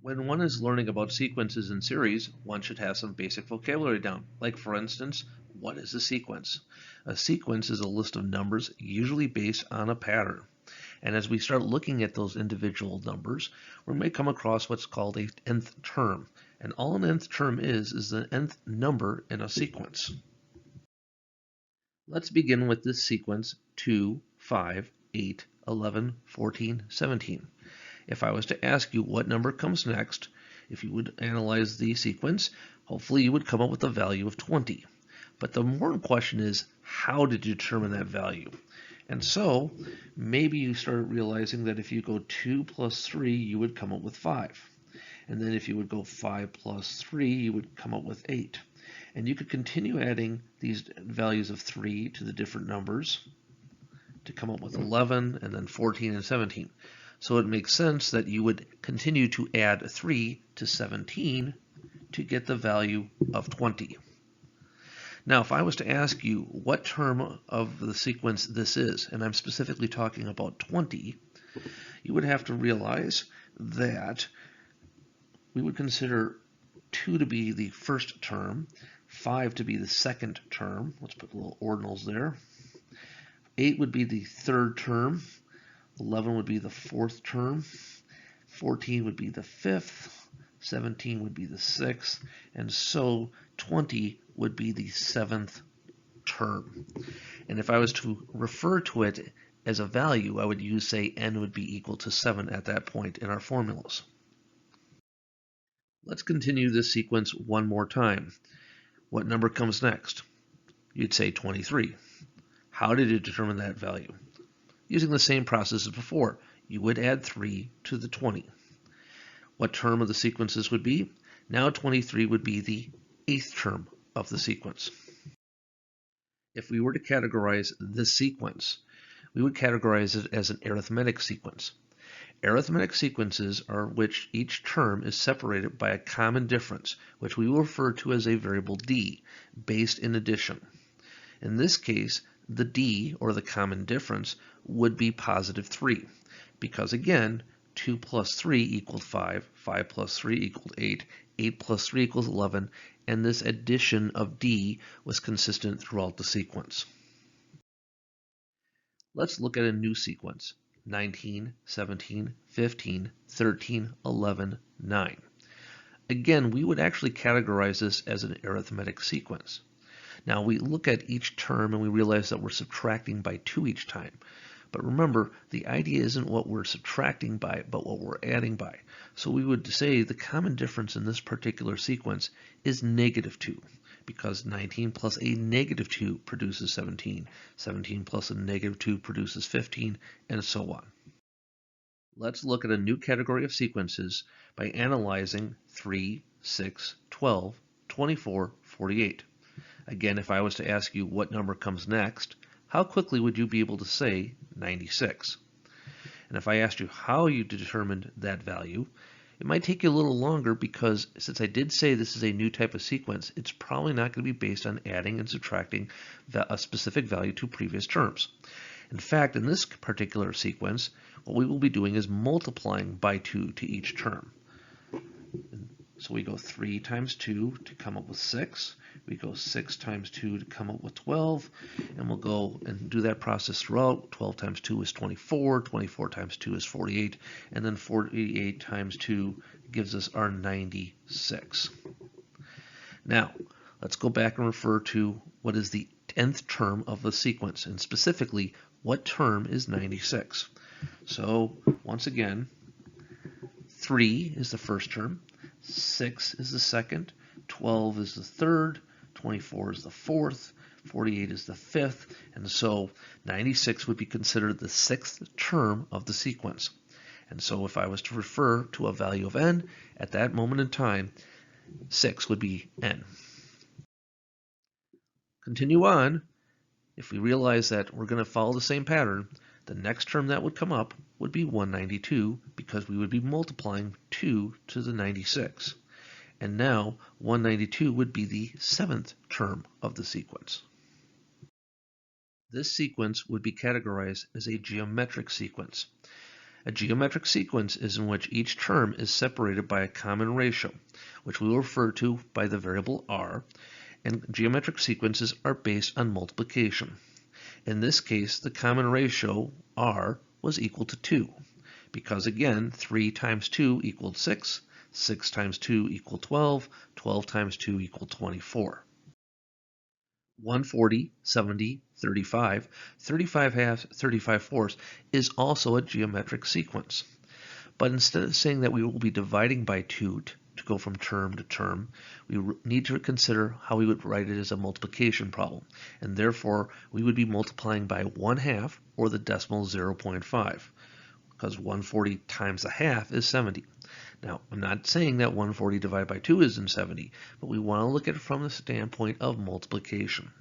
When one is learning about sequences in series, one should have some basic vocabulary down. Like for instance, what is a sequence? A sequence is a list of numbers usually based on a pattern. And as we start looking at those individual numbers, we may come across what's called an nth term. And all an nth term is the nth number in a sequence. Let's begin with this sequence 2, 5, 8, 11, 14, 17. If I was to ask you what number comes next, if you would analyze the sequence, hopefully you would come up with a value of 20. But the important question is, how did you determine that value? And so, maybe you start realizing that if you go 2 plus 3, you would come up with 5. And then if you would go 5 plus 3, you would come up with 8. And you could continue adding these values of 3 to the different numbers to come up with 11 and then 14 and 17. So it makes sense that you would continue to add 3 to 17 to get the value of 20. Now, if I was to ask you what term of the sequence this is, and I'm specifically talking about 20, you would have to realize that we would consider 2 to be the first term, 5 to be the second term. Let's put little ordinals there. 8 would be the third term. 11 would be the fourth term. 14 would be the fifth. 17 would be the sixth. And so 20 would be the seventh term. And if I was to refer to it as a value, I would use, say, n would be equal to 7 at that point in our formulas. Let's continue this sequence one more time. What number comes next? You'd say 23. How did you determine that value? Using the same process as before, you would add 3 to the 20. What term of the sequences would be? Now 23 would be the 8th term of the sequence. If we were to categorize this sequence, we would categorize it as an arithmetic sequence. Arithmetic sequences are which each term is separated by a common difference, which we will refer to as a variable d, based in addition. In this case, the d, or the common difference, would be positive 3, because again, 2 plus 3 equaled 5, 5 plus 3 equaled 8, 8 plus 3 equals 11, and this addition of d was consistent throughout the sequence. Let's look at a new sequence. 19, 17, 15, 13, 11, 9. Again, we would actually categorize this as an arithmetic sequence. Now we look at each term and we realize that we're subtracting by 2 each time. But remember, the idea isn't what we're subtracting by, but what we're adding by. So we would say the common difference in this particular sequence is negative 2, because 19 plus a negative 2 produces 17. 17 plus a negative 2 produces 15, and so on. Let's look at a new category of sequences by analyzing 3, 6, 12, 24, 48. Again, if I was to ask you what number comes next, how quickly would you be able to say 96? And if I asked you how you determined that value, it might take you a little longer because since I did say this is a new type of sequence, it's probably not going to be based on adding and subtracting a specific value to previous terms. In fact, in this particular sequence, what we will be doing is multiplying by 2 to each term. So we go 3 times 2 to come up with 6. We go 6 times 2 to come up with 12. And we'll go and do that process throughout. 12 times 2 is 24. 24 times 2 is 48. And then 48 times 2 gives us our 96. Now, let's go back and refer to what is the nth term of the sequence. And specifically, what term is 96? So, once again, 3 is the first term. 6 is the second, 12 is the third, 24 is the fourth, 48 is the fifth, and so 96 would be considered the 6th term of the sequence. And so if I was to refer to a value of n, at that moment in time, 6 would be n. Continue on. If we realize that we're going to follow the same pattern, the next term that would come up would be 192 because we would be multiplying 2 to the 96. And now 192 would be the 7th term of the sequence. This sequence would be categorized as a geometric sequence. A geometric sequence is in which each term is separated by a common ratio, which we will refer to by the variable r, and geometric sequences are based on multiplication. In this case, the common ratio, r, was equal to 2, because again, 3 times 2 equaled 6, 6 times 2 equaled 12, 12 times 2 equaled 24. 140, 70, 35, 35 halves, 35 fourths is also a geometric sequence. But instead of saying that we will be dividing by 2 to go from term to term, we need to consider how we would write it as a multiplication problem. And therefore, we would be multiplying by 1/2 or the decimal 0.5, because 140 times a half is 70. Now, I'm not saying that 140 divided by 2 isn't 70, but we want to look at it from the standpoint of multiplication.